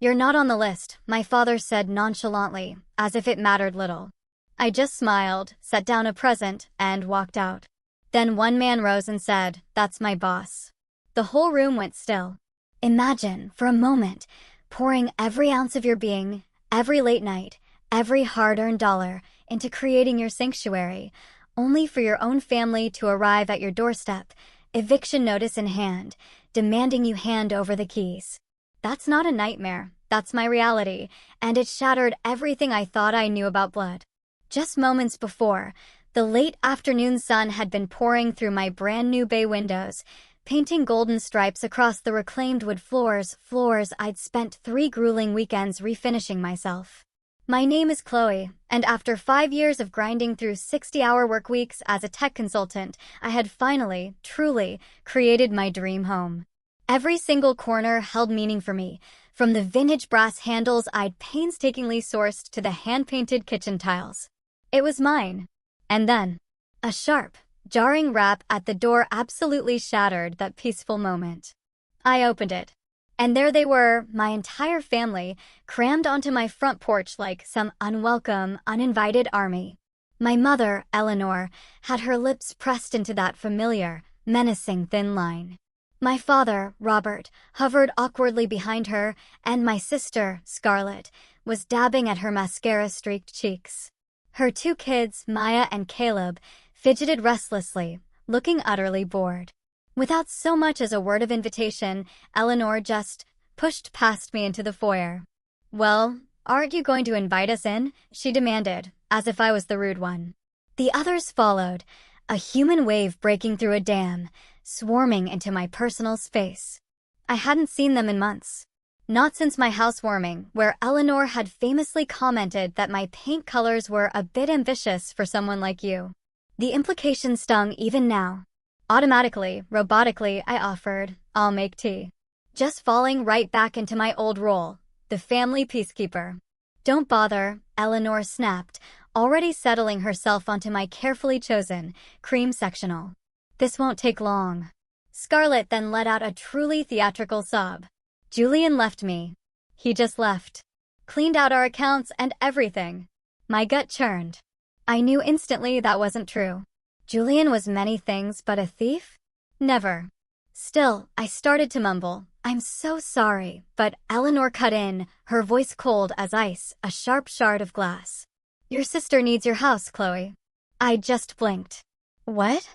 "You're not on the list," my father said nonchalantly, as if it mattered little. I just smiled, set down a present, and walked out. Then one man rose and said, "That's my boss." The whole room went still. Imagine, for a moment, pouring every ounce of your being, every late night, every hard-earned dollar, into creating your sanctuary, only for your own family to arrive at your doorstep, eviction notice in hand, demanding you hand over the keys. That's not a nightmare, that's my reality, and it shattered everything I thought I knew about blood. Just moments before, the late afternoon sun had been pouring through my brand new bay windows, painting golden stripes across the reclaimed wood floors I'd spent 3 grueling weekends refinishing myself. My name is Chloe, and after 5 years of grinding through 60-hour work weeks as a tech consultant, I had finally, truly, created my dream home. Every single corner held meaning for me, from the vintage brass handles I'd painstakingly sourced to the hand-painted kitchen tiles. It was mine. And then, a sharp, jarring rap at the door absolutely shattered that peaceful moment. I opened it. And there they were, my entire family, crammed onto my front porch like some unwelcome, uninvited army. My mother, Eleanor, had her lips pressed into that familiar, menacing thin line. My father, Robert, hovered awkwardly behind her, and my sister, Scarlett, was dabbing at her mascara-streaked cheeks. Her 2 kids, Maya and Caleb, fidgeted restlessly, looking utterly bored. Without so much as a word of invitation, Eleanor just pushed past me into the foyer. "Well, aren't you going to invite us in?" she demanded, as if I was the rude one. The others followed, a human wave breaking through a dam, swarming into my personal space. I hadn't seen them in months. Not since my housewarming, where Eleanor had famously commented that my paint colors were a bit ambitious for someone like you. The implication stung even now. Automatically, robotically, I offered, "I'll make tea." Just falling right back into my old role, the family peacekeeper. "Don't bother," Eleanor snapped, already settling herself onto my carefully chosen, cream sectional. "This won't take long." Scarlett then let out a truly theatrical sob. "Julian left me. He just left. Cleaned out our accounts and everything." My gut churned. I knew instantly that wasn't true. Julian was many things but a thief? Never. Still, I started to mumble, "I'm so sorry," but Eleanor cut in, her voice cold as ice, a sharp shard of glass. "Your sister needs your house, Chloe." I just blinked. "What?"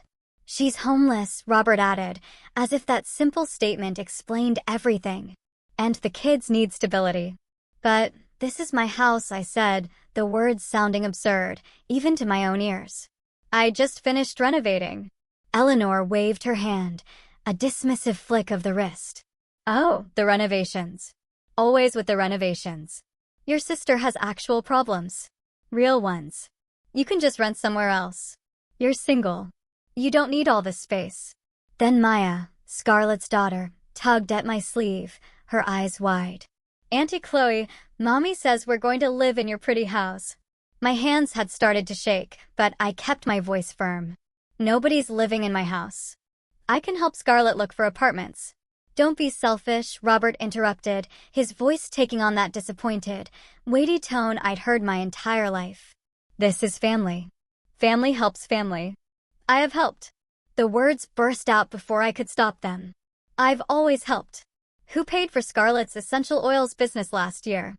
"She's homeless," Robert added, as if that simple statement explained everything. "And the kids need stability." "But this is my house," I said, the words sounding absurd, even to my own ears. "I just finished renovating." Eleanor waved her hand, a dismissive flick of the wrist. "Oh, the renovations. Always with the renovations. Your sister has actual problems. Real ones. You can just rent somewhere else. You're single. You don't need all this space." Then Maya, Scarlett's daughter, tugged at my sleeve, her eyes wide. "Auntie Chloe, Mommy says we're going to live in your pretty house." My hands had started to shake, but I kept my voice firm. "Nobody's living in my house. I can help Scarlett look for apartments." "Don't be selfish," Robert interrupted, his voice taking on that disappointed, weighty tone I'd heard my entire life. "This is family. Family helps family. I have helped." The words burst out before I could stop them. I've always helped. Who paid for Scarlett's essential oils business last year?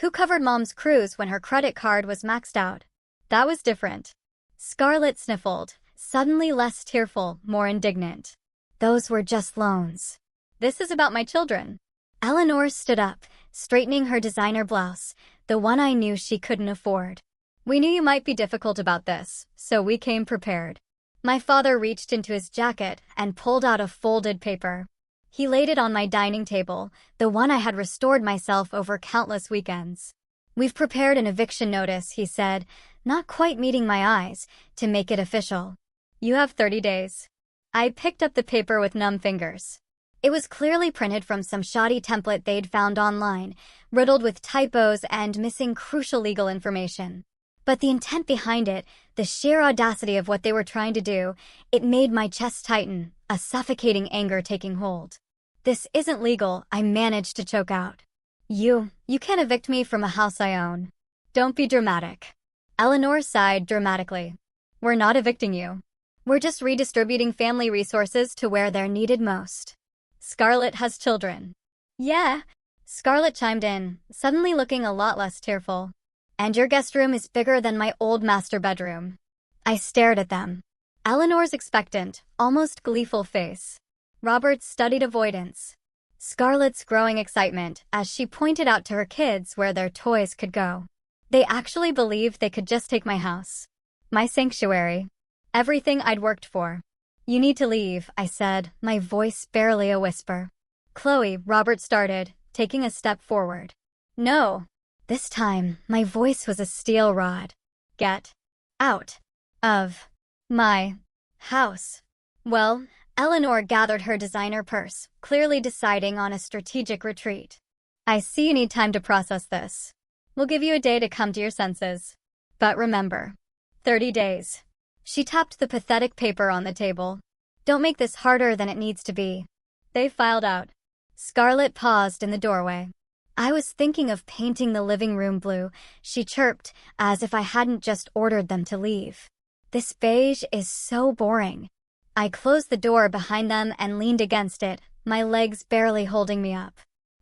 Who covered Mom's cruise when her credit card was maxed out? That was different. Scarlett sniffled, suddenly less tearful, more indignant. "Those were just loans. This is about my children." Eleanor stood up, straightening her designer blouse, the one I knew she couldn't afford. "We knew you might be difficult about this, so we came prepared." My father reached into his jacket and pulled out a folded paper. He laid it on my dining table, the one I had restored myself over countless weekends. "We've prepared an eviction notice," he said, not quite meeting my eyes, "to make it official. You have 30 days. I picked up the paper with numb fingers. It was clearly printed from some shoddy template they'd found online, riddled with typos and missing crucial legal information. But the intent behind it, the sheer audacity of what they were trying to do, it made my chest tighten, a suffocating anger taking hold. "This isn't legal," I managed to choke out. You can't evict me from a house I own. Don't be dramatic. Eleanor sighed dramatically. We're not evicting you. We're just redistributing family resources to where they're needed most. Scarlett has children. Yeah. Scarlett chimed in, suddenly looking a lot less tearful. And your guest room is bigger than my old master bedroom. I stared at them. Eleanor's expectant, almost gleeful face. Robert's studied avoidance. Scarlett's growing excitement as she pointed out to her kids where their toys could go. They actually believed they could just take my house. My sanctuary. Everything I'd worked for. You need to leave, I said, my voice barely a whisper. Chloe, Robert started, taking a step forward. No. This time, my voice was a steel rod. Get out of my house. Well, Eleanor gathered her designer purse, clearly deciding on a strategic retreat. I see you need time to process this. We'll give you a day to come to your senses. But remember, 30 days. She tapped the pathetic paper on the table. Don't make this harder than it needs to be. They filed out. Scarlett paused in the doorway. I was thinking of painting the living room blue, she chirped, as if I hadn't just ordered them to leave. This beige is so boring. I closed the door behind them and leaned against it, my legs barely holding me up.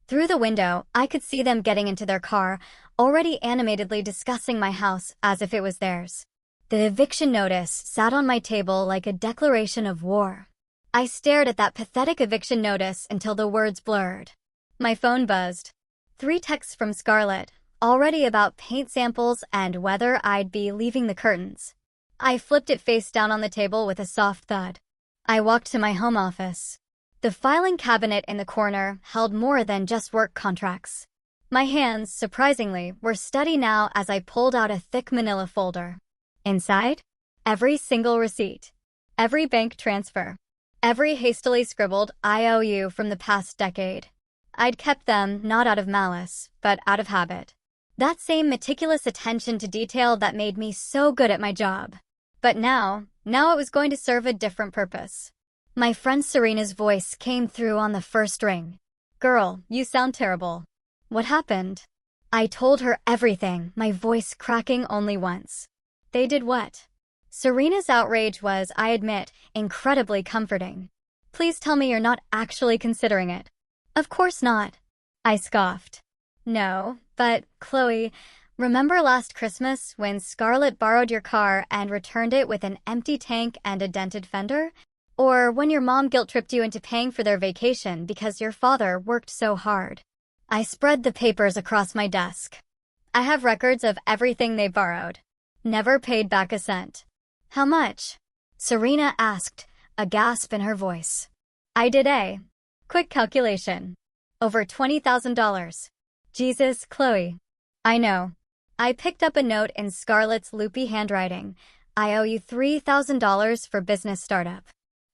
Through the window, I could see them getting into their car, already animatedly discussing my house as if it was theirs. The eviction notice sat on my table like a declaration of war. I stared at that pathetic eviction notice until the words blurred. My phone buzzed. 3 texts from Scarlett, already about paint samples and whether I'd be leaving the curtains. I flipped it face down on the table with a soft thud. I walked to my home office. The filing cabinet in the corner held more than just work contracts. My hands, surprisingly, were steady now as I pulled out a thick manila folder. Inside, every single receipt, every bank transfer, every hastily scribbled IOU from the past decade. I'd kept them not out of malice, but out of habit. That same meticulous attention to detail that made me so good at my job. But now it was going to serve a different purpose. My friend Serena's voice came through on the first ring. Girl, you sound terrible. What happened? I told her everything, my voice cracking only once. They did what? Serena's outrage was, I admit, incredibly comforting. Please tell me you're not actually considering it. Of course not. I scoffed. No, but, Chloe, remember last Christmas when Scarlett borrowed your car and returned it with an empty tank and a dented fender? Or when your mom guilt-tripped you into paying for their vacation because your father worked so hard? I spread the papers across my desk. I have records of everything they borrowed. Never paid back a cent. How much? Serena asked, a gasp in her voice. I did a quick calculation. Over $20,000. Jesus, Chloe. I know. I picked up a note in Scarlett's loopy handwriting. I owe you $3,000 for business startup.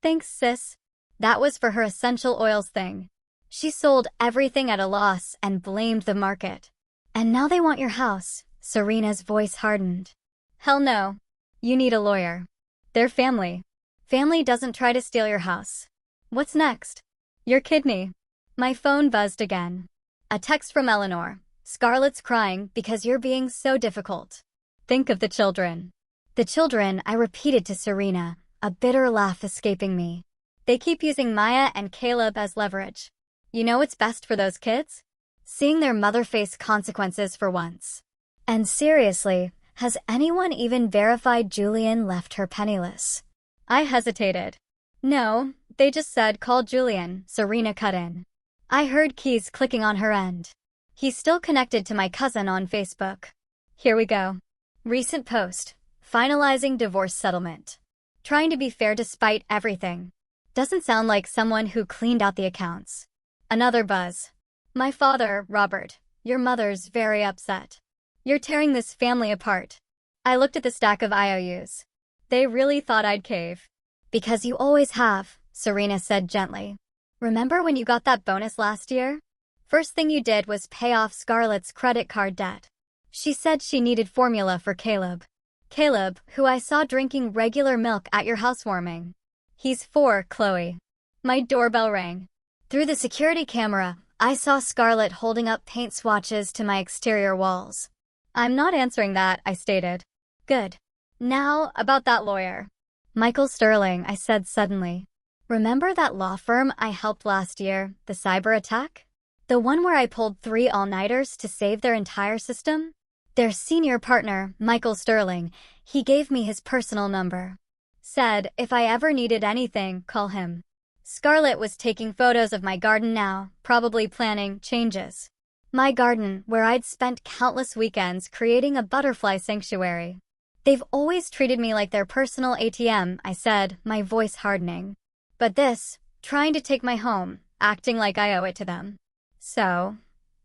Thanks, sis. That was for her essential oils thing. She sold everything at a loss and blamed the market. And now they want your house. Serena's voice hardened. Hell no. You need a lawyer. They're family. Family doesn't try to steal your house. What's next? Your kidney. My phone buzzed again. A text from Eleanor. Scarlett's crying because you're being so difficult. Think of the children. The children, I repeated to Serena, a bitter laugh escaping me. They keep using Maya and Caleb as leverage. You know what's best for those kids? Seeing their mother face consequences for once. And seriously, has anyone even verified Julian left her penniless? I hesitated. No, they just said call Julian, Serena cut in. I heard keys clicking on her end. He's still connected to my cousin on Facebook. Here we go. Recent post. Finalizing divorce settlement. Trying to be fair despite everything. Doesn't sound like someone who cleaned out the accounts. Another buzz. My father, Robert. Your mother's very upset. You're tearing this family apart. I looked at the stack of IOUs. They really thought I'd cave. Because you always have, Serena said gently. Remember when you got that bonus last year? First thing you did was pay off Scarlett's credit card debt. She said she needed formula for Caleb. Caleb, who I saw drinking regular milk at your housewarming. He's 4, Chloe. My doorbell rang. Through the security camera, I saw Scarlett holding up paint swatches to my exterior walls. I'm not answering that, I stated. Good. Now, about that lawyer. Michael Sterling, I said suddenly. Remember that law firm I helped last year, the cyber attack? The one where I pulled 3 all-nighters to save their entire system? Their senior partner, Michael Sterling, he gave me his personal number. Said, if I ever needed anything, call him. Scarlett was taking photos of my garden now, probably planning changes. My garden, where I'd spent countless weekends creating a butterfly sanctuary. They've always treated me like their personal ATM, I said, my voice hardening. But this, trying to take my home, acting like I owe it to them. So,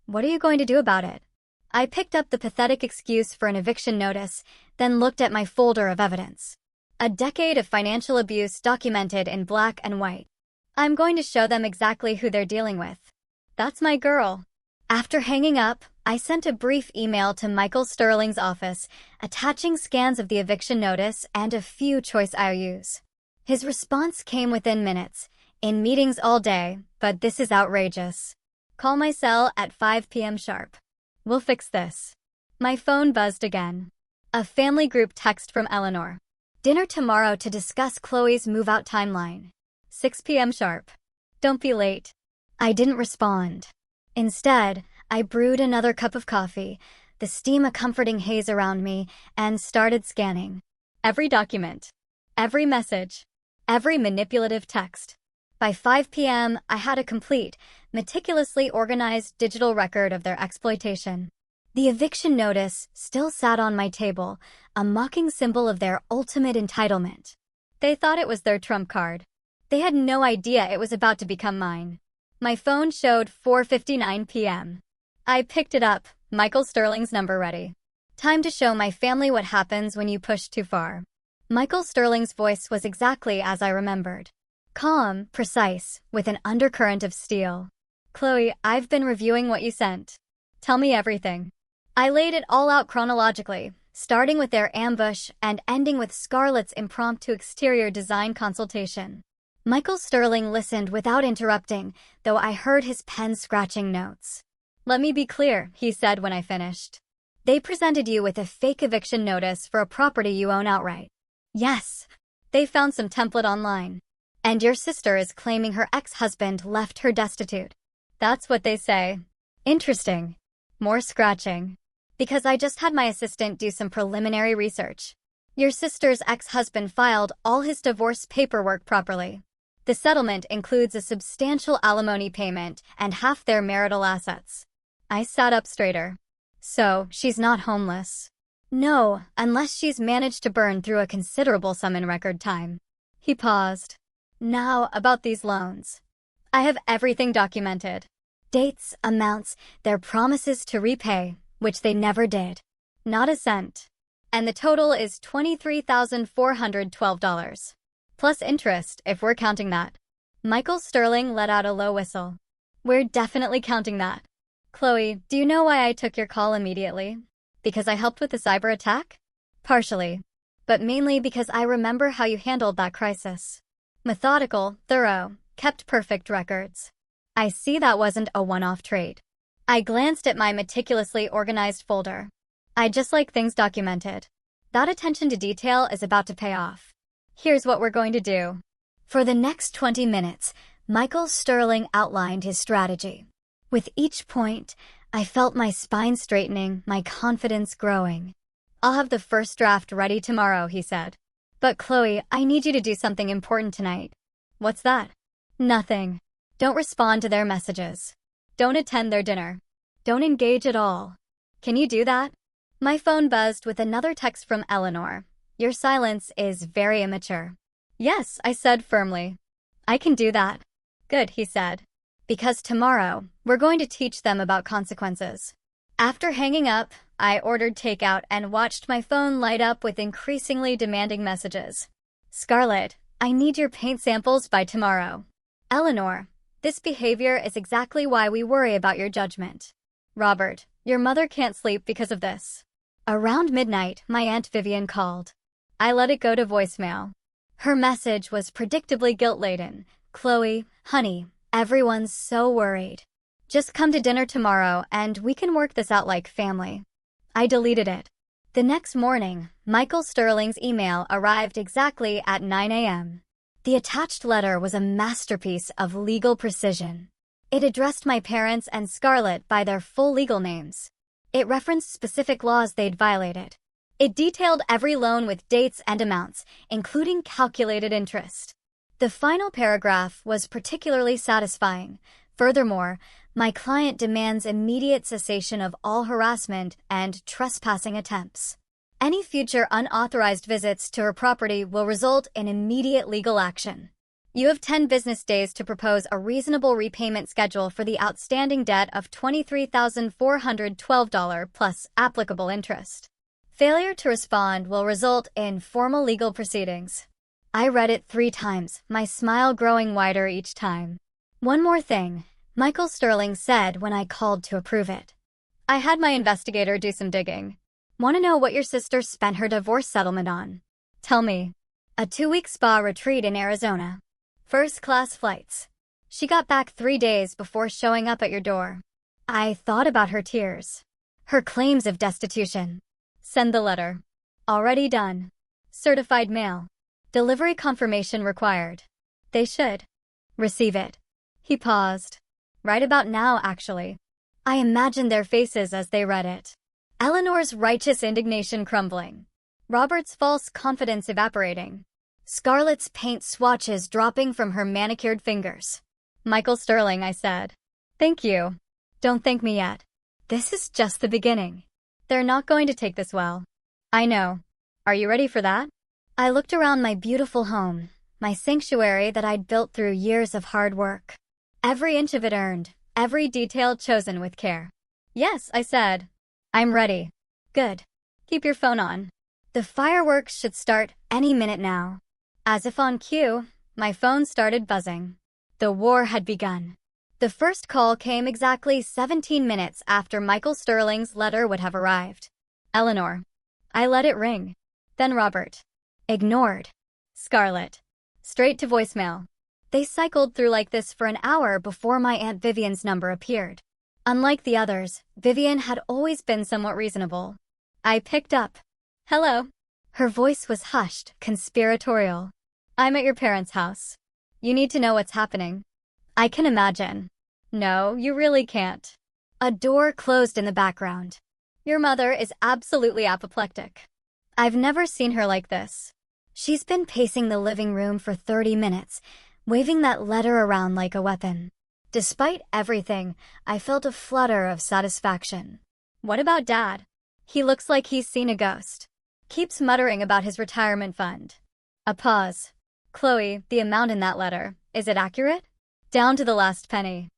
what are you going to do about it? I picked up the pathetic excuse for an eviction notice, then looked at my folder of evidence. A decade of financial abuse documented in black and white. I'm going to show them exactly who they're dealing with. That's my girl. After hanging up, I sent a brief email to Michael Sterling's office, attaching scans of the eviction notice and a few choice IOUs. His response came within minutes, in meetings all day, but this is outrageous. Call my cell at 5 p.m. sharp. We'll fix this. My phone buzzed again. A family group text from Eleanor. Dinner tomorrow to discuss Chloe's move-out timeline. 6 p.m. sharp. Don't be late. I didn't respond. Instead, I brewed another cup of coffee, the steam a comforting haze around me, and started scanning. Every document. Every message. Every manipulative text. By 5 p.m., I had a complete, meticulously organized digital record of their exploitation. The eviction notice still sat on my table, a mocking symbol of their ultimate entitlement. They thought it was their trump card. They had no idea it was about to become mine. My phone showed 4:59 p.m. I picked it up, Michael Sterling's number ready. Time to show my family what happens when you push too far. Michael Sterling's voice was exactly as I remembered. Calm, precise, with an undercurrent of steel. Chloe, I've been reviewing what you sent. Tell me everything. I laid it all out chronologically, starting with their ambush and ending with Scarlett's impromptu exterior design consultation. Michael Sterling listened without interrupting, though I heard his pen scratching notes. Let me be clear, he said when I finished. They presented you with a fake eviction notice for a property you own outright. Yes. They found some template online. And your sister is claiming her ex-husband left her destitute. That's what they say. Interesting. More scratching. Because I just had my assistant do some preliminary research. Your sister's ex-husband filed all his divorce paperwork properly. The settlement includes a substantial alimony payment and half their marital assets. I sat up straighter. So, she's not homeless. No, unless she's managed to burn through a considerable sum in record time. He paused. Now, about these loans. I have everything documented. Dates, amounts, their promises to repay, which they never did. Not a cent. And the total is $23,412. Plus interest, if we're counting that. Michael Sterling let out a low whistle. We're definitely counting that. Chloe, do you know why I took your call immediately? Because I helped with the cyber attack? Partially. But mainly because I remember how you handled that crisis. Methodical, thorough, kept perfect records. I see that wasn't a one-off trait. I glanced at my meticulously organized folder. I just like things documented. That attention to detail is about to pay off. Here's what we're going to do. For the next 20 minutes, Michael Sterling outlined his strategy. With each point, I felt my spine straightening, my confidence growing. I'll have the first draft ready tomorrow, he said. But Chloe, I need you to do something important tonight. What's that? Nothing. Don't respond to their messages. Don't attend their dinner. Don't engage at all. Can you do that? My phone buzzed with another text from Eleanor. Your silence is very immature. Yes, I said firmly. I can do that. Good, he said. Because tomorrow, we're going to teach them about consequences. After hanging up, I ordered takeout and watched my phone light up with increasingly demanding messages. Scarlett, I need your paint samples by tomorrow. Eleanor, this behavior is exactly why we worry about your judgment. Robert, your mother can't sleep because of this. Around midnight, my Aunt Vivian called. I let it go to voicemail. Her message was predictably guilt-laden. Chloe, honey, everyone's so worried. Just come to dinner tomorrow and we can work this out like family. I deleted it. The next morning, Michael Sterling's email arrived exactly at 9 a.m. The attached letter was a masterpiece of legal precision. It addressed my parents and Scarlett by their full legal names. It referenced specific laws they'd violated. It detailed every loan with dates and amounts, including calculated interest. The final paragraph was particularly satisfying. Furthermore, my client demands immediate cessation of all harassment and trespassing attempts. Any future unauthorized visits to her property will result in immediate legal action. You have 10 business days to propose a reasonable repayment schedule for the outstanding debt of $23,412 plus applicable interest. Failure to respond will result in formal legal proceedings. I read it 3 times, my smile growing wider each time. One more thing, Michael Sterling said when I called to approve it. I had my investigator do some digging. Want to know what your sister spent her divorce settlement on? Tell me. A 2-week spa retreat in Arizona. First-class flights. She got back 3 days before showing up at your door. I thought about her tears. Her claims of destitution. Send the letter. Already done. Certified mail. Delivery confirmation required. They should receive it. He paused. Right about now, actually. I imagined their faces as they read it. Eleanor's righteous indignation crumbling. Robert's false confidence evaporating. Scarlett's paint swatches dropping from her manicured fingers. Michael Sterling, I said. Thank you. Don't thank me yet. This is just the beginning. They're not going to take this well. I know. Are you ready for that? I looked around my beautiful home, my sanctuary that I'd built through years of hard work. Every inch of it earned, every detail chosen with care. Yes, I said. I'm ready. Good. Keep your phone on. The fireworks should start any minute now. As if on cue, my phone started buzzing. The war had begun. The first call came exactly 17 minutes after Michael Sterling's letter would have arrived. Eleanor. I let it ring. Then Robert. Ignored. Scarlett. Straight to voicemail. They cycled through like this for an hour before my Aunt Vivian's number appeared. Unlike the others, Vivian had always been somewhat reasonable. I picked up. Hello. Her voice was hushed, conspiratorial. I'm at your parents' house. You need to know what's happening. I can imagine. No, you really can't. A door closed in the background. Your mother is absolutely apoplectic. I've never seen her like this. She's been pacing the living room for 30 minutes, waving that letter around like a weapon. Despite everything, I felt a flutter of satisfaction. What about Dad? He looks like he's seen a ghost. Keeps muttering about his retirement fund. A pause. Chloe, the amount in that letter, is it accurate? Down to the last penny.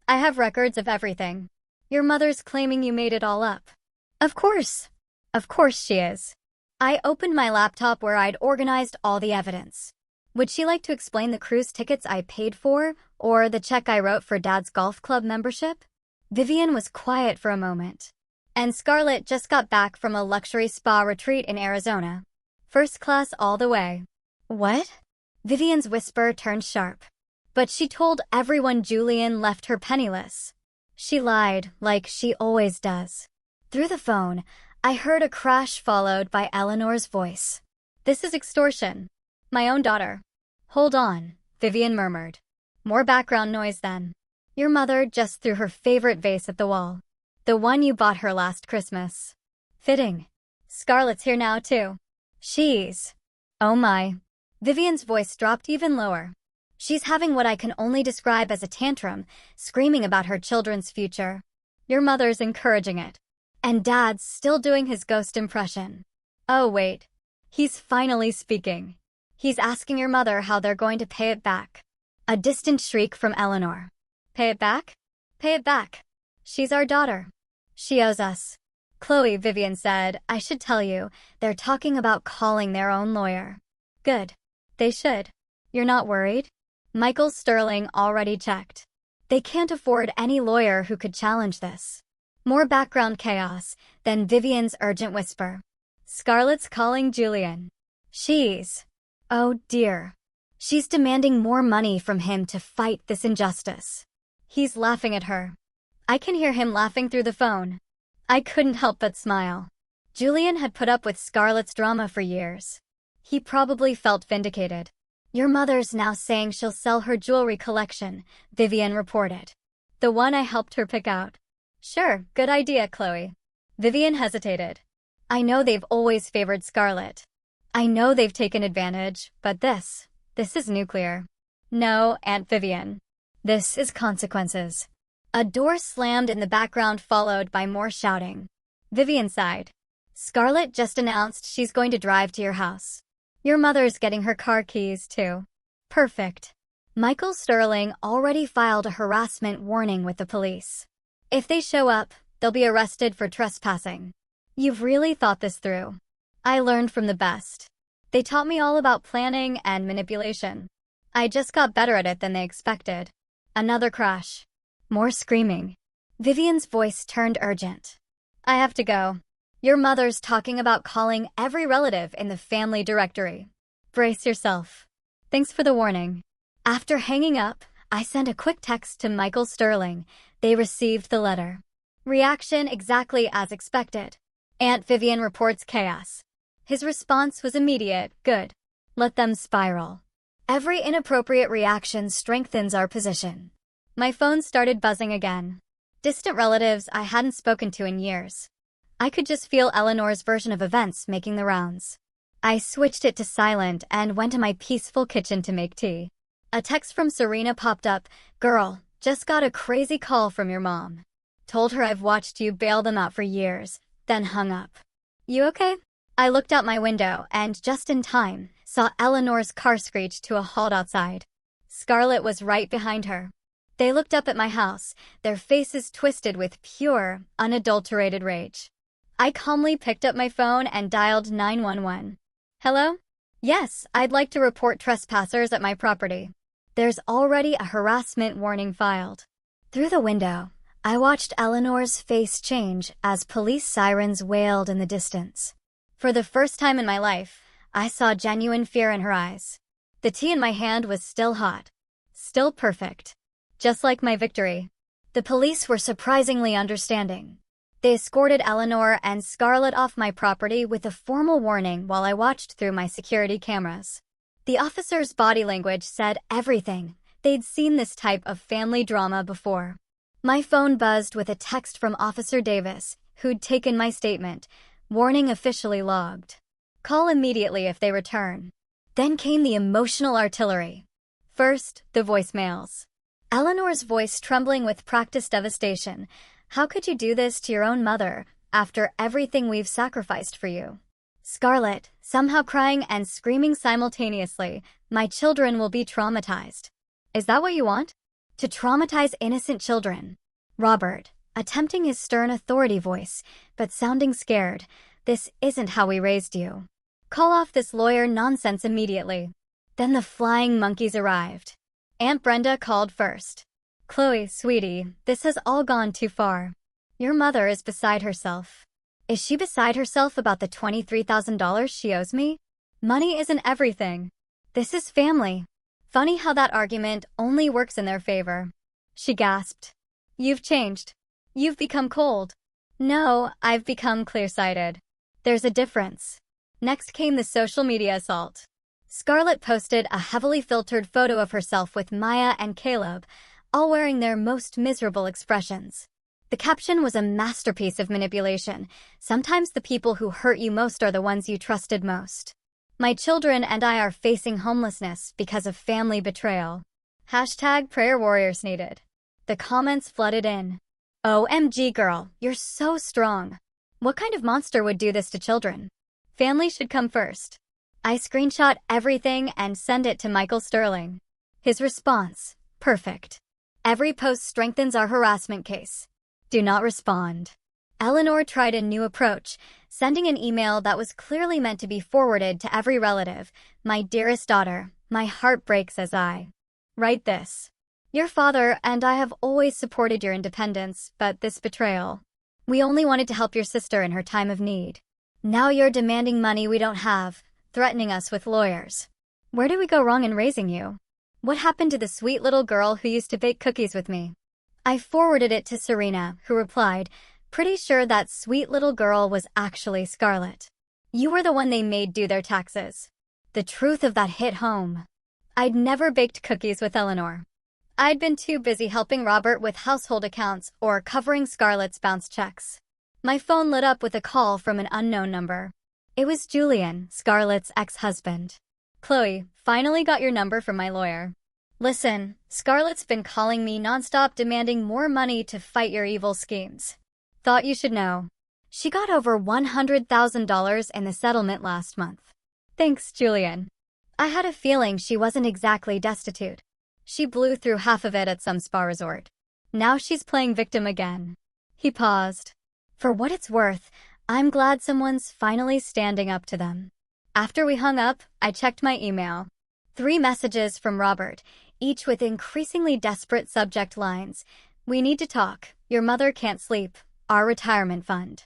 I have records of everything. Your mother's claiming you made it all up. Of course. Of course she is. I opened my laptop where I'd organized all the evidence. Would she like to explain the cruise tickets I paid for, or the check I wrote for Dad's golf club membership? Vivian was quiet for a moment. And Scarlett just got back from a luxury spa retreat in Arizona. First class all the way. What? Vivian's whisper turned sharp. But she told everyone Julian left her penniless. She lied, like she always does. Through the phone, I heard a crash followed by Eleanor's voice. This is extortion. My own daughter. Hold on, Vivian murmured. More background noise then. Your mother just threw her favorite vase at the wall. The one you bought her last Christmas. Fitting. Scarlett's here now too. She's... Oh my. Vivian's voice dropped even lower. She's having what I can only describe as a tantrum, screaming about her children's future. Your mother's encouraging it. And Dad's still doing his ghost impression. Oh wait. He's finally speaking. He's asking your mother how they're going to pay it back. A distant shriek from Eleanor. Pay it back? Pay it back. She's our daughter. She owes us. Chloe, Vivian said, I should tell you, they're talking about calling their own lawyer. Good. They should. You're not worried? Michael Sterling already checked. They can't afford any lawyer who could challenge this. More background chaos, then Vivian's urgent whisper. Scarlett's calling Julian. She's... Oh dear. She's demanding more money from him to fight this injustice. He's laughing at her. I can hear him laughing through the phone. I couldn't help but smile. Julian had put up with Scarlett's drama for years. He probably felt vindicated. Your mother's now saying she'll sell her jewelry collection, Vivian reported. The one I helped her pick out. Sure, good idea, Chloe. Vivian hesitated. I know they've always favored Scarlett. I know they've taken advantage, but this is nuclear. No, Aunt Vivian. This is consequences. A door slammed in the background, followed by more shouting. Vivian sighed. Scarlett just announced she's going to drive to your house. Your mother's getting her car keys, too. Perfect. Michael Sterling already filed a harassment warning with the police. If they show up, they'll be arrested for trespassing. You've really thought this through. I learned from the best. They taught me all about planning and manipulation. I just got better at it than they expected. Another crash. More screaming. Vivian's voice turned urgent. I have to go. Your mother's talking about calling every relative in the family directory. Brace yourself. Thanks for the warning. After hanging up, I sent a quick text to Michael Sterling. They received the letter. Reaction exactly as expected. Aunt Vivian reports chaos. His response was immediate. Good. Let them spiral. Every inappropriate reaction strengthens our position. My phone started buzzing again. Distant relatives I hadn't spoken to in years. I could just feel Eleanor's version of events making the rounds. I switched it to silent and went to my peaceful kitchen to make tea. A text from Serena popped up. Girl, just got a crazy call from your mom. Told her I've watched you bail them out for years, then hung up. You okay? I looked out my window and, just in time, saw Eleanor's car screech to a halt outside. Scarlett was right behind her. They looked up at my house, their faces twisted with pure, unadulterated rage. I calmly picked up my phone and dialed 911. Hello? Yes, I'd like to report trespassers at my property. There's already a harassment warning filed. Through the window, I watched Eleanor's face change as police sirens wailed in the distance. For the first time in my life, I saw genuine fear in her eyes. The tea in my hand was still hot. Still perfect. Just like my victory. The police were surprisingly understanding. They escorted Eleanor and Scarlett off my property with a formal warning while I watched through my security cameras. The officer's body language said everything. They'd seen this type of family drama before. My phone buzzed with a text from Officer Davis, who'd taken my statement. Warning officially logged. Call immediately if they return. Then came the emotional artillery. First, the voicemails. Eleanor's voice trembling with practiced devastation. How could you do this to your own mother, after everything we've sacrificed for you? Scarlett, somehow crying and screaming simultaneously, my children will be traumatized. Is that what you want? To traumatize innocent children. Robert, attempting his stern authority voice, but sounding scared. This isn't how we raised you. Call off this lawyer nonsense immediately. Then the flying monkeys arrived. Aunt Brenda called first. Chloe, sweetie, this has all gone too far. Your mother is beside herself. Is she beside herself about the $23,000 she owes me? Money isn't everything. This is family. Funny how that argument only works in their favor. She gasped. You've changed. You've become cold. No, I've become clear-sighted. There's a difference. Next came the social media assault. Scarlett posted a heavily filtered photo of herself with Maya and Caleb, all wearing their most miserable expressions. The caption was a masterpiece of manipulation. Sometimes the people who hurt you most are the ones you trusted most. My children and I are facing homelessness because of family betrayal. Hashtag prayer warriors needed. The comments flooded in. OMG girl, you're so strong. What kind of monster would do this to children? Family should come first. I screenshot everything and send it to Michael Sterling. His response, perfect. Every post strengthens our harassment case. Do not respond. Eleanor tried a new approach, sending an email that was clearly meant to be forwarded to every relative. My dearest daughter, my heart breaks as I write this. Your father and I have always supported your independence, but this betrayal. We only wanted to help your sister in her time of need. Now you're demanding money we don't have, threatening us with lawyers. Where did we go wrong in raising you? What happened to the sweet little girl who used to bake cookies with me? I forwarded it to Serena, who replied, "Pretty sure that sweet little girl was actually Scarlett. You were the one they made do their taxes." The truth of that hit home. I'd never baked cookies with Eleanor. I'd been too busy helping Robert with household accounts or covering Scarlett's bounce checks. My phone lit up with a call from an unknown number. It was Julian, Scarlett's ex-husband. "Chloe, finally got your number from my lawyer. Listen, Scarlett's been calling me nonstop demanding more money to fight your evil schemes. Thought you should know. She got over $100,000 in the settlement last month. Thanks, Julian." I had a feeling she wasn't exactly destitute. She blew through half of it at some spa resort. Now she's playing victim again. He paused. For what it's worth, I'm glad someone's finally standing up to them. After we hung up, I checked my email. 3 messages from Robert, each with increasingly desperate subject lines. "We need to talk. Your mother can't sleep. Our retirement fund."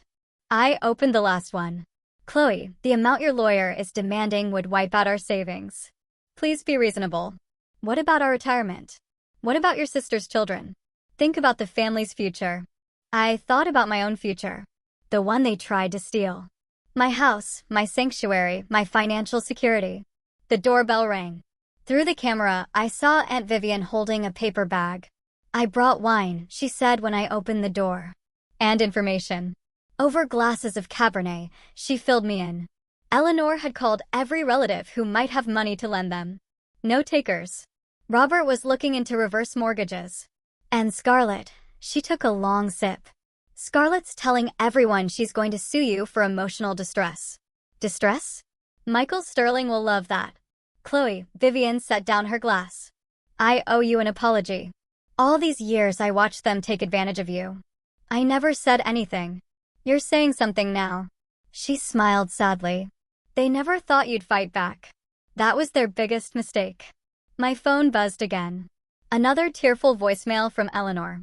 I opened the last one. "Chloe, the amount your lawyer is demanding would wipe out our savings. Please be reasonable. What about our retirement? What about your sister's children? Think about the family's future." I thought about my own future. The one they tried to steal. My house, my sanctuary, my financial security. The doorbell rang. Through the camera, I saw Aunt Vivian holding a paper bag. "I brought wine," she said when I opened the door. "And information." Over glasses of Cabernet, she filled me in. Eleanor had called every relative who might have money to lend them. No takers. Robert was looking into reverse mortgages. And Scarlett, she took a long sip. "Scarlett's telling everyone she's going to sue you for emotional distress." Distress? Michael Sterling will love that. "Chloe," Vivian set down her glass. "I owe you an apology. All these years I watched them take advantage of you. I never said anything. You're saying something now." She smiled sadly. "They never thought you'd fight back. That was their biggest mistake." My phone buzzed again. Another tearful voicemail from Eleanor.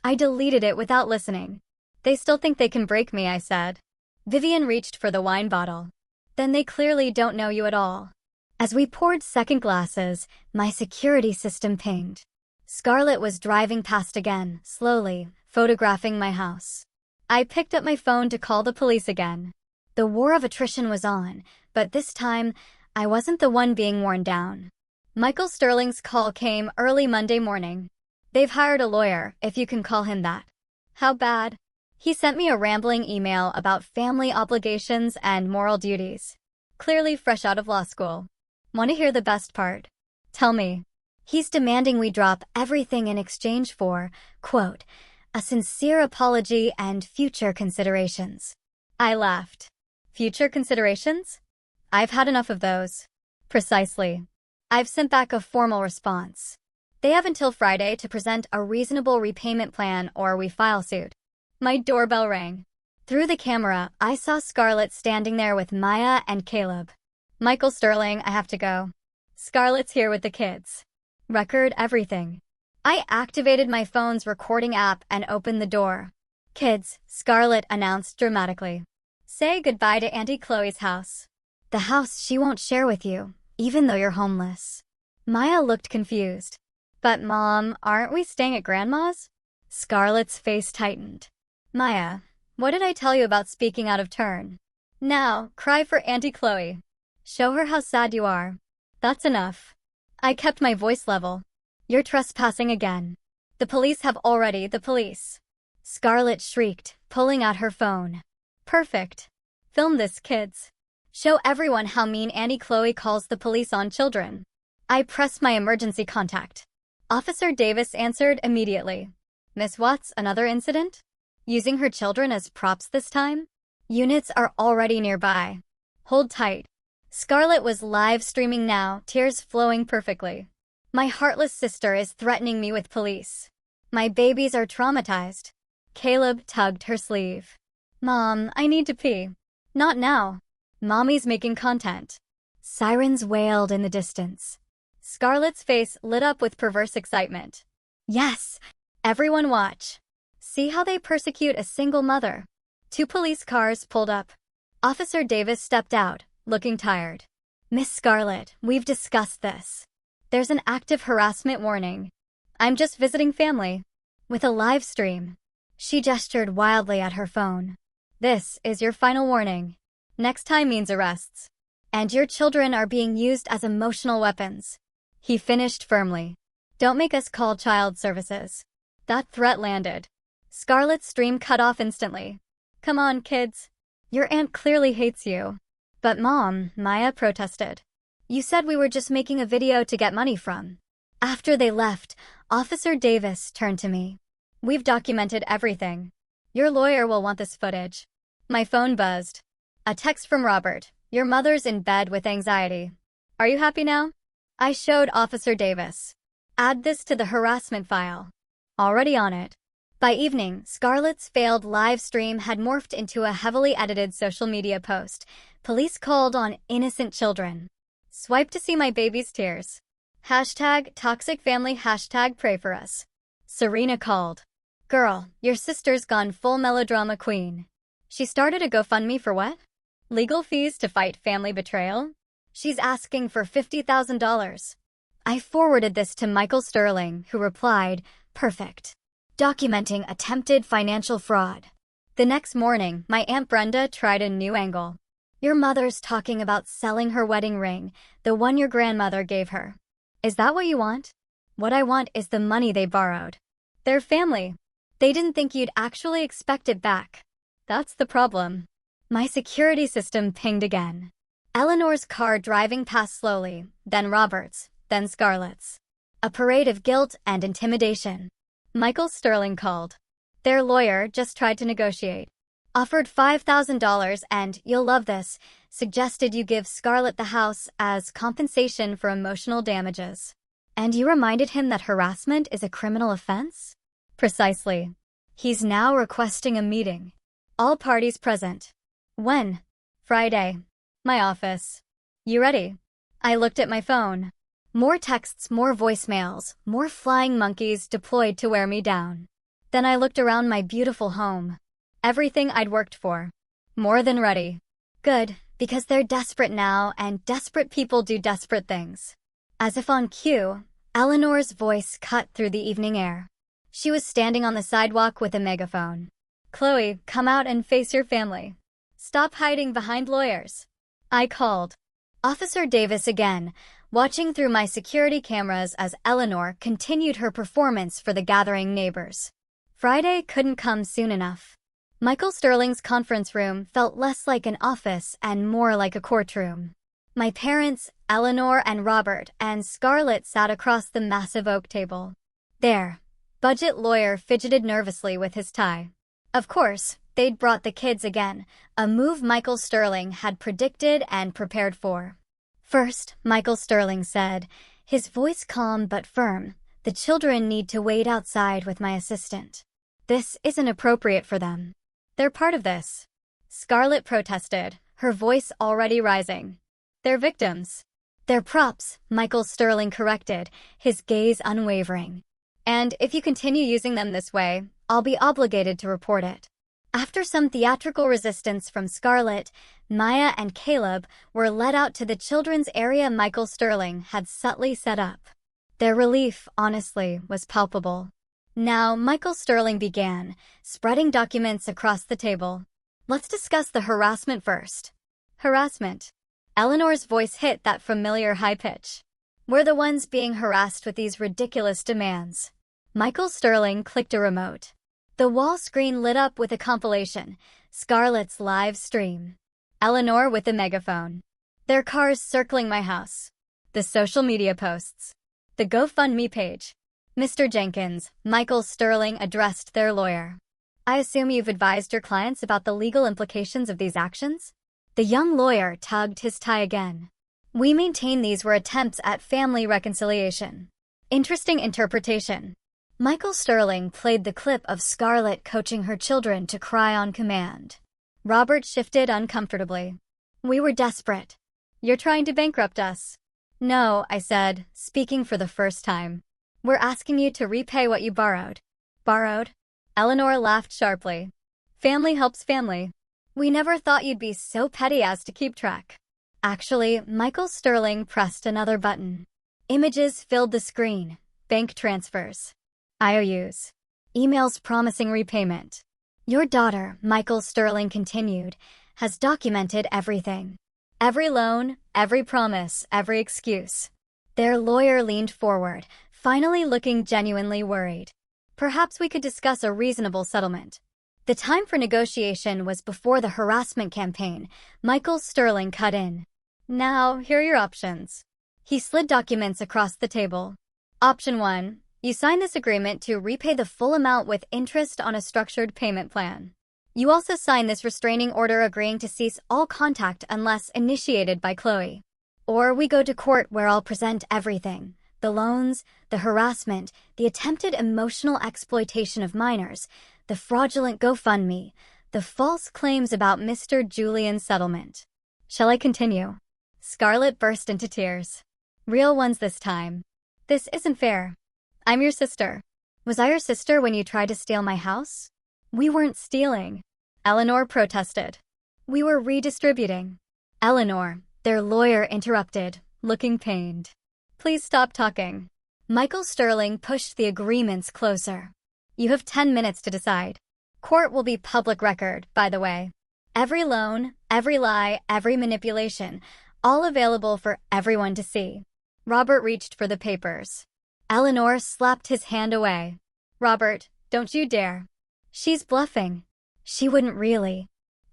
I deleted it without listening. "They still think they can break me," I said. Vivian reached for the wine bottle. "Then they clearly don't know you at all." As we poured second glasses, my security system pinged. Scarlett was driving past again, slowly, photographing my house. I picked up my phone to call the police again. The war of attrition was on, but this time, I wasn't the one being worn down. Michael Sterling's call came early Monday morning. "They've hired a lawyer, if you can call him that." "How bad?" He sent me a rambling email about family obligations and moral duties. Clearly fresh out of law school. "Want to hear the best part?" "Tell me." "He's demanding we drop everything in exchange for, quote, a sincere apology and future considerations." I laughed. Future considerations? I've had enough of those. Precisely. I've sent back a formal response. They have until Friday to present a reasonable repayment plan or we file suit. My doorbell rang. Through the camera, I saw Scarlett standing there with Maya and Caleb. "Michael Sterling, I have to go." "Scarlett's here with the kids." Record everything. I activated my phone's recording app and opened the door. "Kids," Scarlett announced dramatically. "Say goodbye to Auntie Chloe's house. The house she won't share with you, even though you're homeless." Maya looked confused. "But Mom, aren't we staying at Grandma's?" Scarlett's face tightened. "Maya, what did I tell you about speaking out of turn? Now, cry for Auntie Chloe. Show her how sad you are. That's enough." I kept my voice level. "You're trespassing again. The police. Scarlett shrieked, pulling out her phone. "Perfect. Film this, kids. Show everyone how mean Auntie Chloe calls the police on children." I pressed my emergency contact. Officer Davis answered immediately. "Miss Watts, another incident? Using her children as props this time? Units are already nearby. Hold tight." Scarlett was live streaming now, tears flowing perfectly. "My heartless sister is threatening me with police. My babies are traumatized." Caleb tugged her sleeve. "Mom, I need to pee." "Not now. Mommy's making content." Sirens wailed in the distance. Scarlett's face lit up with perverse excitement. "Yes! Everyone watch. See how they persecute a single mother." 2 police cars pulled up. Officer Davis stepped out, looking tired. "Miss Scarlett, we've discussed this. There's an active harassment warning." "I'm just visiting family." With a live stream. She gestured wildly at her phone. This is your final warning. Next time means arrests. And your children are being used as emotional weapons. He finished firmly. Don't make us call child services. That threat landed. Scarlett's stream cut off instantly. Come on, kids. Your aunt clearly hates you. But Mom, Maya protested. You said we were just making a video to get money from. After they left, Officer Davis turned to me. We've documented everything. Your lawyer will want this footage. My phone buzzed. A text from Robert. Your mother's in bed with anxiety. Are you happy now? I showed Officer Davis. Add this to the harassment file. Already on it. By evening, Scarlett's failed live stream had morphed into a heavily edited social media post. Police called on innocent children. Swipe to see my baby's tears. Hashtag toxic family, hashtag pray for us. Serena called. Girl, your sister's gone full melodrama queen. She started a GoFundMe for what? Legal fees to fight family betrayal? She's asking for $50,000. I forwarded this to Michael Sterling, who replied, perfect. Documenting attempted financial fraud. The next morning, my Aunt Brenda tried a new angle. Your mother's talking about selling her wedding ring, the one your grandmother gave her. Is that what you want? What I want is the money they borrowed. They're family. They didn't think you'd actually expect it back. That's the problem. My security system pinged again. Eleanor's car driving past slowly, then Robert's, then Scarlett's. A parade of guilt and intimidation. Michael Sterling called. Their lawyer just tried to negotiate. Offered $5,000 and, you'll love this, suggested you give Scarlett the house as compensation for emotional damages. And you reminded him that harassment is a criminal offense? Precisely. He's now requesting a meeting. All parties present. When? Friday. My office. You ready? I looked at my phone. More texts, more voicemails, more flying monkeys deployed to wear me down. Then I looked around my beautiful home. Everything I'd worked for. More than ready. Good, because they're desperate now, and desperate people do desperate things. As if on cue, Eleanor's voice cut through the evening air. She was standing on the sidewalk with a megaphone. Chloe, come out and face your family. Stop hiding behind lawyers. I called. Officer Davis again, watching through my security cameras as Eleanor continued her performance for the gathering neighbors. Friday couldn't come soon enough. Michael Sterling's conference room felt less like an office and more like a courtroom. My parents, Eleanor and Robert, and Scarlett sat across the massive oak table. There, budget lawyer fidgeted nervously with his tie. Of course, they'd brought the kids again, a move Michael Sterling had predicted and prepared for. First, Michael Sterling said, his voice calm but firm, the children need to wait outside with my assistant. This isn't appropriate for them. They're part of this. Scarlett protested, her voice already rising. They're victims. They're props, Michael Sterling corrected, his gaze unwavering. And if you continue using them this way, I'll be obligated to report it. After some theatrical resistance from Scarlett, Maya and Caleb were led out to the children's area Michael Sterling had subtly set up. Their relief, honestly, was palpable. Now, Michael Sterling began, spreading documents across the table. Let's discuss the harassment first. Harassment. Eleanor's voice hit that familiar high pitch. We're the ones being harassed with these ridiculous demands. Michael Sterling clicked a remote. The wall screen lit up with a compilation, Scarlett's live stream. Eleanor with a megaphone. Their cars circling my house. The social media posts. The GoFundMe page. Mr. Jenkins, Michael Sterling addressed their lawyer. I assume you've advised your clients about the legal implications of these actions? The young lawyer tugged his tie again. We maintain these were attempts at family reconciliation. Interesting interpretation. Michael Sterling played the clip of Scarlett coaching her children to cry on command. Robert shifted uncomfortably. We were desperate. You're trying to bankrupt us. No, I said, speaking for the first time. We're asking you to repay what you borrowed. Borrowed? Eleanor laughed sharply. Family helps family. We never thought you'd be so petty as to keep track. Actually, Michael Sterling pressed another button. Images filled the screen. Bank transfers. IOUs. emails promising repayment. Your daughter, Michael Sterling continued, has documented everything. Every loan, every promise, every excuse. Their lawyer leaned forward, finally looking genuinely worried. Perhaps we could discuss a reasonable settlement. The time for negotiation was before the harassment campaign. Michael Sterling cut in. Now, here are your options. He slid documents across the table. Option 1. You sign this agreement to repay the full amount with interest on a structured payment plan. You also sign this restraining order agreeing to cease all contact unless initiated by Chloe. Or we go to court where I'll present everything. The loans, the harassment, the attempted emotional exploitation of minors, the fraudulent GoFundMe, the false claims about Mr. Julian's settlement. Shall I continue? Scarlett burst into tears. Real ones this time. This isn't fair. I'm your sister. Was I your sister when you tried to steal my house? We weren't stealing. Eleanor protested. We were redistributing. Eleanor, their lawyer interrupted, looking pained. Please stop talking. Michael Sterling pushed the agreements closer. You have 10 minutes to decide. Court will be public record, by the way. Every loan, every lie, every manipulation, all available for everyone to see. Robert reached for the papers. Eleanor slapped his hand away. Robert, don't you dare. She's bluffing. She wouldn't really.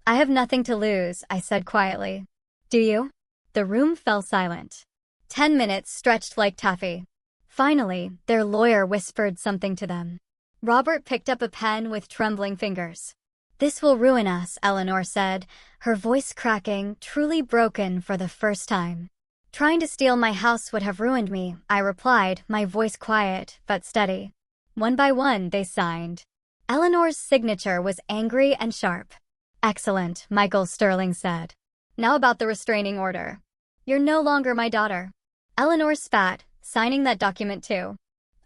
I have nothing to lose, I said quietly. Do you? The room fell silent. 10 minutes stretched like taffy. Finally, their lawyer whispered something to them. Robert picked up a pen with trembling fingers. This will ruin us, Eleanor said, her voice cracking, truly broken for the first time. Trying to steal my house would have ruined me, I replied, my voice quiet but steady. One by one, they signed. Eleanor's signature was angry and sharp. Excellent, Michael Sterling said. Now about the restraining order. You're no longer my daughter. Eleanor spat, signing that document too.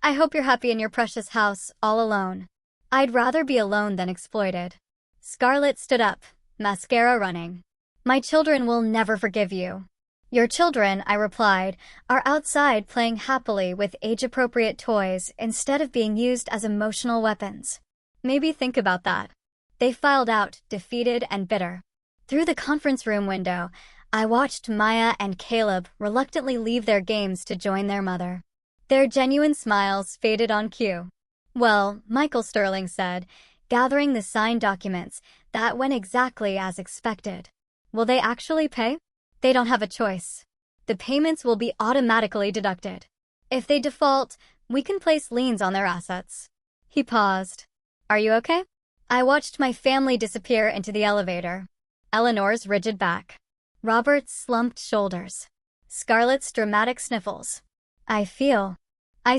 I hope you're happy in your precious house, all alone. I'd rather be alone than exploited. Scarlett stood up, mascara running. My children will never forgive you. Your children, I replied, are outside playing happily with age-appropriate toys instead of being used as emotional weapons. Maybe think about that. They filed out, defeated and bitter. Through the conference room window, I watched Maya and Caleb reluctantly leave their games to join their mother. Their genuine smiles faded on cue. Well, Michael Sterling said, gathering the signed documents, that went exactly as expected. Will they actually pay? They don't have a choice. The payments will be automatically deducted. If they default, we can place liens on their assets. He paused. Are you okay? I watched my family disappear into the elevator. Eleanor's rigid back. Robert's slumped shoulders. Scarlett's dramatic sniffles. I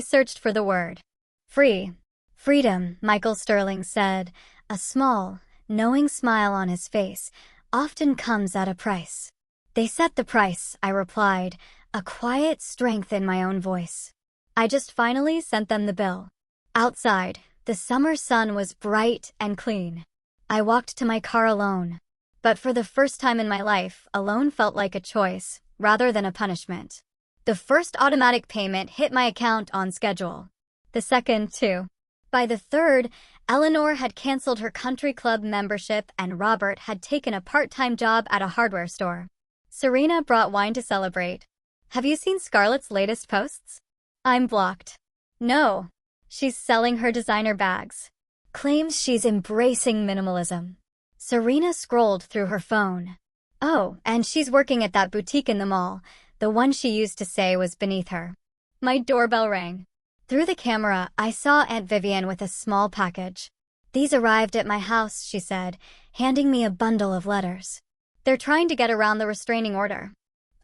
searched for the word. Free. Freedom, Michael Sterling said, a small, knowing smile on his face, often comes at a price. They set the price, I replied, a quiet strength in my own voice. I just finally sent them the bill. Outside, the summer sun was bright and clean. I walked to my car alone. But for the first time in my life, alone felt like a choice, rather than a punishment. The first automatic payment hit my account on schedule. The second, too. By the third, Eleanor had canceled her country club membership and Robert had taken a part-time job at a hardware store. Serena brought wine to celebrate. Have you seen Scarlett's latest posts? I'm blocked. No. She's selling her designer bags. Claims she's embracing minimalism. Serena scrolled through her phone. Oh, and she's working at that boutique in the mall, the one she used to say was beneath her. My doorbell rang. Through the camera, I saw Aunt Vivian with a small package. These arrived at my house, she said, handing me a bundle of letters. They're trying to get around the restraining order.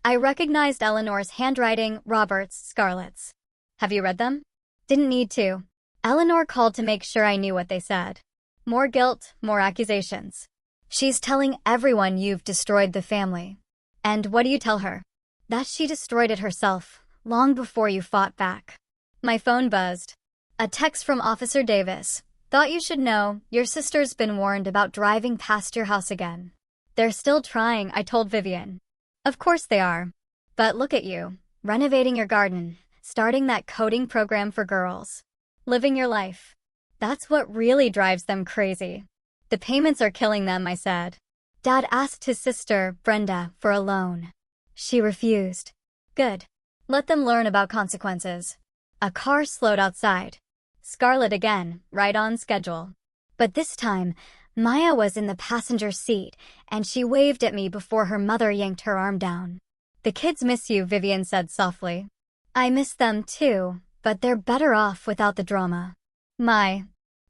I recognized Eleanor's handwriting, Robert's, Scarlett's. Have you read them? Didn't need to. Eleanor called to make sure I knew what they said. More guilt, more accusations. She's telling everyone you've destroyed the family. And what do you tell her? That she destroyed it herself, long before you fought back. My phone buzzed. A text from Officer Davis. Thought you should know, your sister's been warned about driving past your house again. They're still trying, I told Vivian. Of course they are. But look at you, renovating your garden, starting that coding program for girls. Living your life. That's what really drives them crazy. The payments are killing them, I said. Dad asked his sister, Brenda, for a loan. She refused. Good. Let them learn about consequences. A car slowed outside. Scarlett again, right on schedule. But this time, Maya was in the passenger seat, and she waved at me before her mother yanked her arm down. The kids miss you, Vivian said softly. I miss them too, but they're better off without the drama. My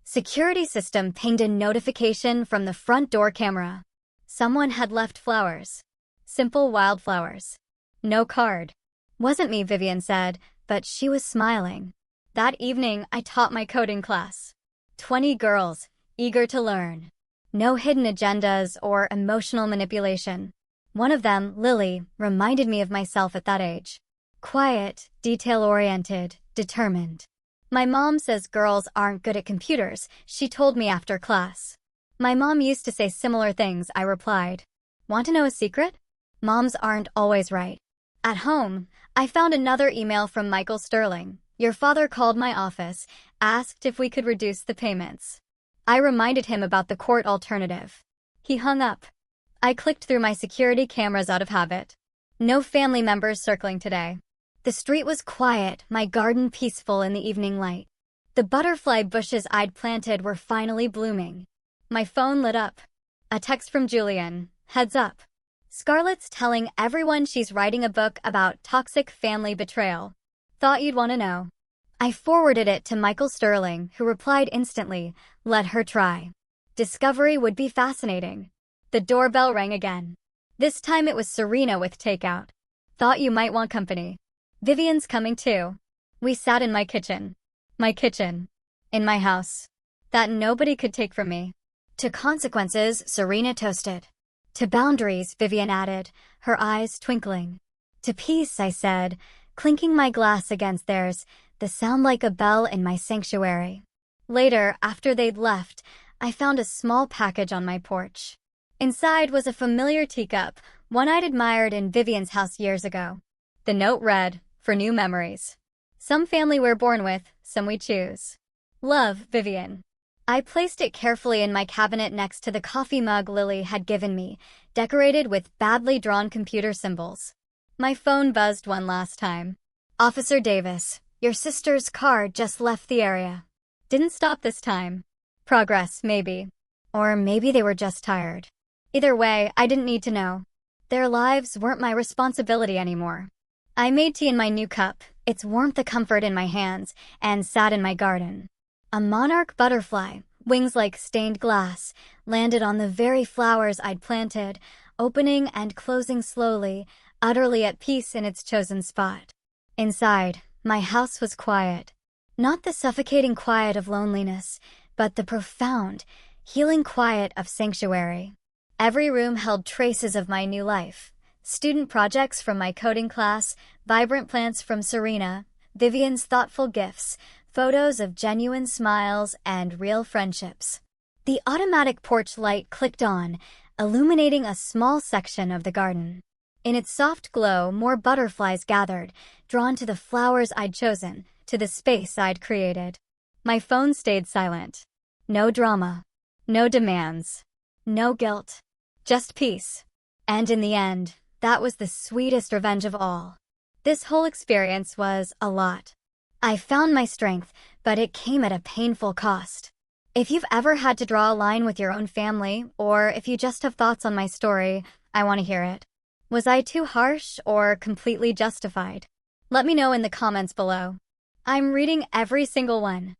security system pinged a notification from the front door camera. Someone had left flowers. Simple wildflowers. No card. Wasn't me, Vivian said, but she was smiling. That evening, I taught my coding class. 20 girls, eager to learn. No hidden agendas or emotional manipulation. One of them, Lily, reminded me of myself at that age. Quiet, detail-oriented, determined. My mom says girls aren't good at computers, she told me after class. My mom used to say similar things, I replied. Want to know a secret? Moms aren't always right. At home, I found another email from Michael Sterling. Your father called my office, asked if we could reduce the payments. I reminded him about the court alternative. He hung up. I clicked through my security cameras out of habit. No family members circling today. The street was quiet, my garden peaceful in the evening light. The butterfly bushes I'd planted were finally blooming. My phone lit up. A text from Julian. Heads up. Scarlett's telling everyone she's writing a book about toxic family betrayal. Thought you'd want to know. I forwarded it to Michael Sterling, who replied instantly, let her try. Discovery would be fascinating. The doorbell rang again. This time it was Serena with takeout. Thought you might want company. Vivian's coming too. We sat in my kitchen. My kitchen. In my house. That nobody could take from me. To consequences, Serena toasted. To boundaries, Vivian added, her eyes twinkling. To peace, I said, clinking my glass against theirs, the sound like a bell in my sanctuary. Later, after they'd left, I found a small package on my porch. Inside was a familiar teacup, one I'd admired in Vivian's house years ago. The note read, for new memories. Some family we're born with, some we choose. Love, Vivian. I placed it carefully in my cabinet next to the coffee mug Lily had given me, decorated with badly drawn computer symbols. My phone buzzed one last time. Officer Davis, your sister's car just left the area. Didn't stop this time. Progress, maybe. Or maybe they were just tired. Either way, I didn't need to know. Their lives weren't my responsibility anymore. I made tea in my new cup, its warmth a comfort in my hands, and sat in my garden. A monarch butterfly, wings like stained glass, landed on the very flowers I'd planted, opening and closing slowly, utterly at peace in its chosen spot. Inside, my house was quiet. Not the suffocating quiet of loneliness, but the profound, healing quiet of sanctuary. Every room held traces of my new life. Student projects from my coding class, vibrant plants from Serena, Vivian's thoughtful gifts, photos of genuine smiles and real friendships. The automatic porch light clicked on, illuminating a small section of the garden. In its soft glow, more butterflies gathered, drawn to the flowers I'd chosen, to the space I'd created. My phone stayed silent. No drama. No demands. No guilt. Just peace. And in the end, that was the sweetest revenge of all. This whole experience was a lot. I found my strength, but it came at a painful cost. If you've ever had to draw a line with your own family, or if you just have thoughts on my story, I want to hear it. Was I too harsh or completely justified? Let me know in the comments below. I'm reading every single one.